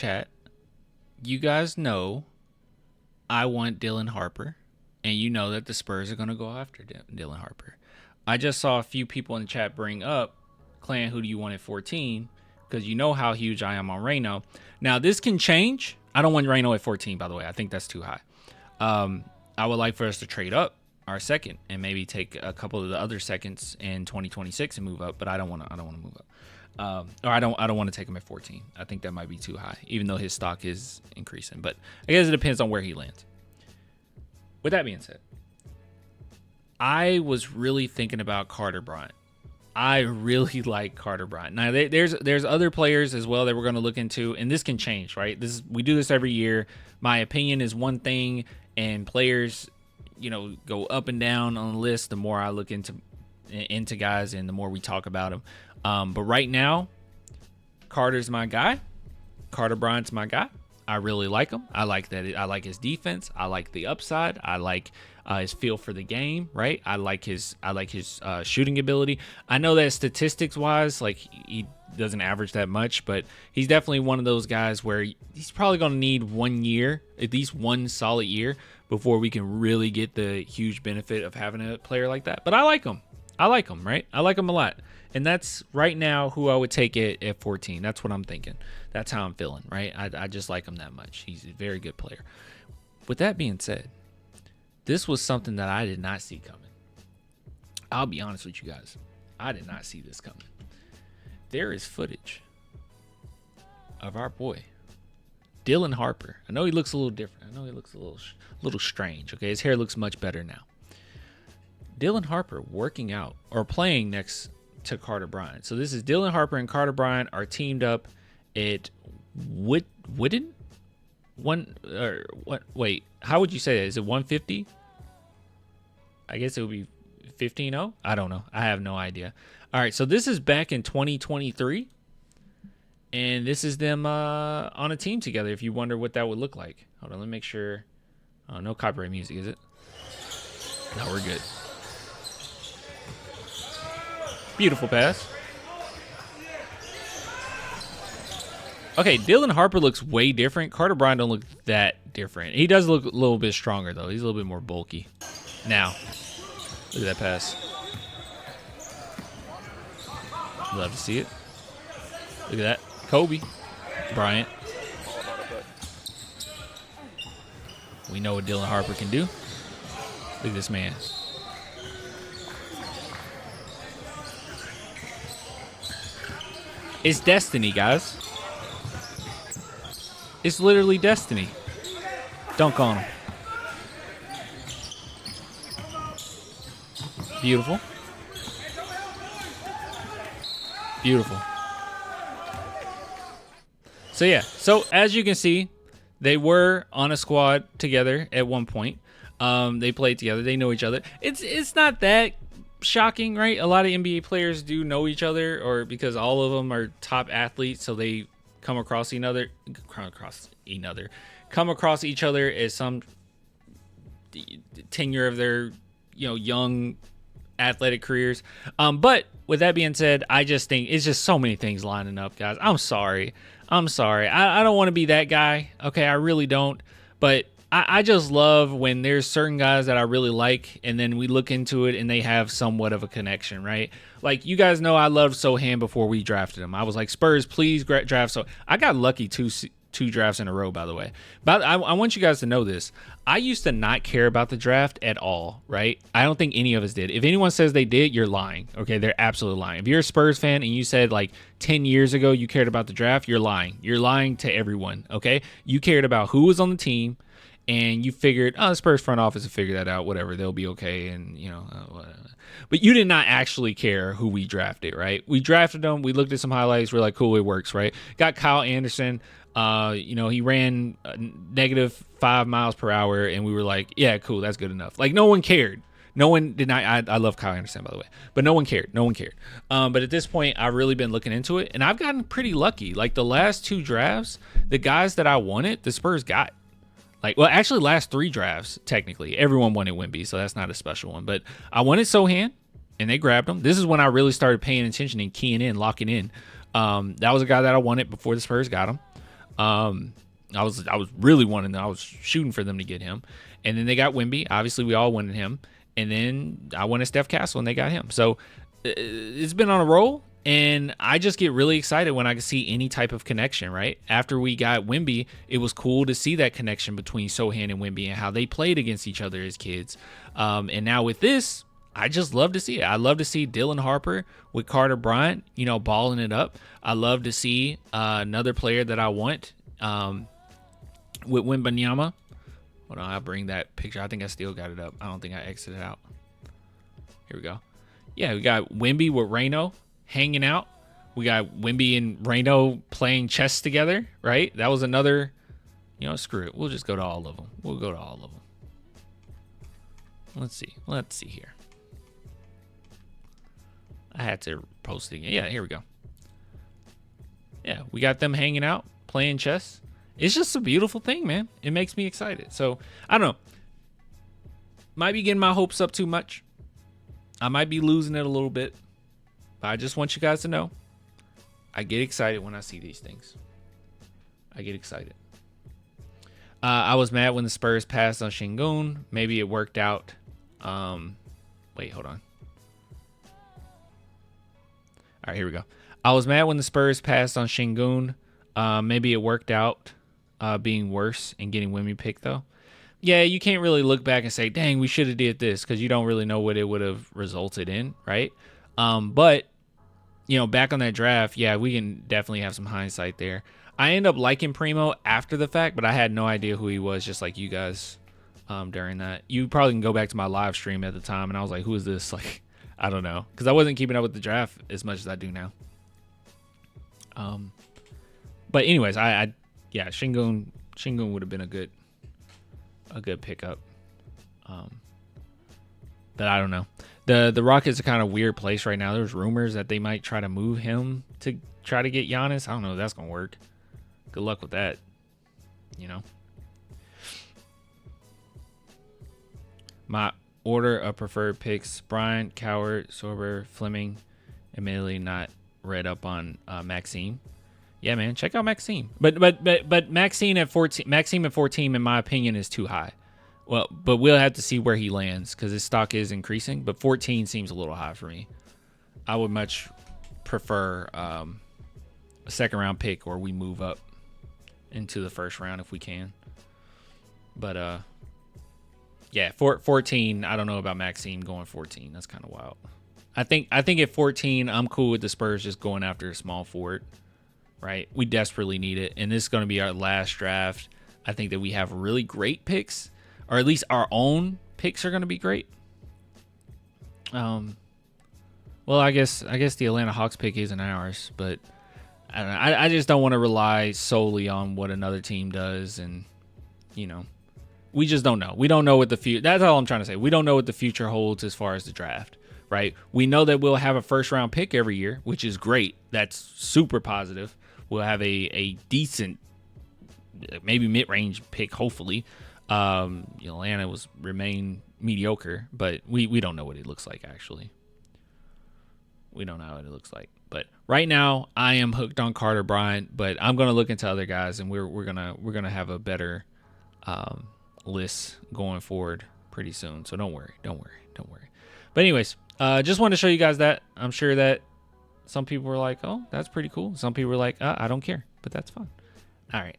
chat, you guys know I want Dylan Harper, and you know that the Spurs are going to go after Dylan Harper. I just saw a few people in the chat bring up, Clan, who do you want at 14? Because you know how huge I am on Reno. Now, this can change. I don't want Reno at 14, by the way. I think that's too high. I would like for us to trade up our second and maybe take a couple of the other seconds in 2026 and move up, but I don't want to move up. Or I don't want to take him at 14. I think that might be too high, even though his stock is increasing. But I guess it depends on where he lands. With that being said, I was really thinking about Carter Bryant. I really like Carter Bryant. Now, there's other players as well that we're going to look into, and this can change, right? We do this every year. My opinion is one thing, and players, go up and down on the list the more I look into guys and the more we talk about them. But right now, Carter's my guy. Carter Bryant's my guy. I really like him. I like that. I like his defense. I like the upside. I like his feel for the game. Right. I like his shooting ability. I know that statistics wise, like he doesn't average that much, but he's definitely one of those guys where he's probably going to need 1 year, at least one solid year, before we can really get the huge benefit of having a player like that. But I like him. Right. I like him a lot. And that's right now who I would take it at 14. That's what I'm thinking. That's how I'm feeling, right? I just like him that much. He's a very good player. With that being said, this was something that I did not see coming. I'll be honest with you guys. I did not see this coming. There is footage of our boy, Dylan Harper. I know he looks a little different. I know he looks a little strange. Okay, his hair looks much better now. Dylan Harper working out or playing next to Carter Bryant. So this is Dylan Harper and Carter Bryant are teamed up at Wooden? Wait, how would you say that? Is it 150? I guess it would be 15-0. I don't know. I have no idea. All right, so this is back in 2023, and this is them on a team together. If you wonder what that would look like, hold on, let me make sure. Oh, no copyright music, is it? No, we're good. Beautiful pass. Okay, Dylan Harper looks way different. Carter Bryant don't look that different. He does look a little bit stronger, though. He's a little bit more bulky. Now, look at that pass. Love to see it. Look at that. Kobe Bryant. We know what Dylan Harper can do. Look at this man. It's destiny, guys. It's literally destiny. Dunk on him. Beautiful. Beautiful. So yeah, so as you can see, they were on a squad together at one point. They played together. They know each other. It's not that shocking, right? A lot of NBA players do know each other, or because all of them are top athletes, so they come across each other as some tenure of their young athletic careers. But with that being said, I just think it's just so many things lining up, guys. I'm sorry. I don't want to be that guy. Okay, I really don't. But I just love when there's certain guys that I really like, and then we look into it and they have somewhat of a connection, right? Like, you guys know I loved Sohan before we drafted him. I was like, Spurs, please draft So. I got lucky two drafts in a row, by the way. But I want you guys to know this. I used to not care about the draft at all, right? I don't think any of us did. If anyone says they did, you're lying, okay? They're absolutely lying. If you're a Spurs fan and you said, like, 10 years ago you cared about the draft, you're lying. You're lying to everyone, okay? You cared about who was on the team, and you figured, the Spurs front office will figure that out, whatever, they'll be okay, and, whatever. But you did not actually care who we drafted, right? We drafted them, we looked at some highlights, we're like, cool, it works, right? Got Kyle Anderson, he ran -5 miles per hour, and we were like, yeah, cool, that's good enough. Like, no one cared. No one did not. I love Kyle Anderson, by the way, but no one cared. But at this point, I've really been looking into it, and I've gotten pretty lucky. Like, the last 2 drafts, the guys that I wanted, the Spurs got. Like, well, actually, last 3 drafts, technically. Everyone wanted Wemby, so that's not a special one. But I wanted Sohan, and they grabbed him. This is when I really started paying attention and keying in, locking in. That was a guy that I wanted before the Spurs got him. I was really wanting them. I was shooting for them to get him. And then they got Wemby. Obviously, we all wanted him. And then I wanted Steph Castle, and they got him. So it's been on a roll, and I just get really excited when I can see any type of connection, right? After we got Wemby, it was cool to see that connection between Sohan and Wemby and how they played against each other as kids. And now with this, I just love to see it. I love to see Dylan Harper with Carter Bryant, balling it up. I love to see another player that I want with Wembanyama. Hold on, I'll bring that picture. I think I still got it up. I don't think I exited out. Here we go. Yeah, we got Wemby with Reno hanging out. We got Wemby and Reno playing chess together, right? That was another, screw it. We'll just go to all of them. We'll go to all of them. Let's see here. I had to post it again. Yeah, here we go. Yeah, we got them hanging out, playing chess. It's just a beautiful thing, man. It makes me excited. So, I don't know. Might be getting my hopes up too much. I might be losing it a little bit. But I just want you guys to know, I get excited when I see these things. I get excited. I was mad when the Spurs passed on Şengün. Maybe it worked out. Wait, hold on. All right, here we go. I was mad when the Spurs passed on Şengün. Maybe it worked out being worse and getting Wemby picked, though. Yeah, you can't really look back and say, dang, we should have did this, because you don't really know what it would have resulted in, right? But, back on that draft, yeah, we can definitely have some hindsight there. I end up liking Primo after the fact, but I had no idea who he was, just like you guys during that. You probably can go back to my live stream at the time, and I was like, who is this? Like, I don't know, because I wasn't keeping up with the draft as much as I do now. But anyways, yeah, Şengün would have been a good pickup. But I don't know. The Rockets are kind of weird place right now. There's rumors that they might try to move him to try to get Giannis. I don't know if that's gonna work. Good luck with that. My order of preferred picks: Bryant, Coward, Sorber, Fleming. Admittedly not read up on Maxime. Yeah, man, check out Maxime. But Maxime at 14, in my opinion, is too high. Well, but we'll have to see where he lands because his stock is increasing. But 14 seems a little high for me. I would much prefer a second round pick, or we move up into the first round if we can. But yeah, 14. I don't know about Maxime going 14. That's kind of wild. I think at 14, I'm cool with the Spurs just going after a small forward. Right, we desperately need it, and this is going to be our last draft. I think that we have really great picks, or at least our own picks are going to be great. Well, I guess the Atlanta Hawks pick isn't ours, but I don't know. I just don't want to rely solely on what another team does, and we just don't know. We don't know what the future. That's all I'm trying to say. We don't know what the future holds as far as the draft. Right, we know that we'll have a first round pick every year, which is great. That's super positive. We'll have a decent, maybe mid-range pick, hopefully. Atlanta remain mediocre, but we don't know what it looks like, actually. We don't know what it looks like. But right now, I am hooked on Carter Bryant, but I'm gonna look into other guys, and we're gonna have a better list going forward pretty soon. So don't worry. But anyways, just wanted to show you guys that. I'm sure that some people were like, oh, that's pretty cool. Some people were like, I don't care, but that's fun. All right.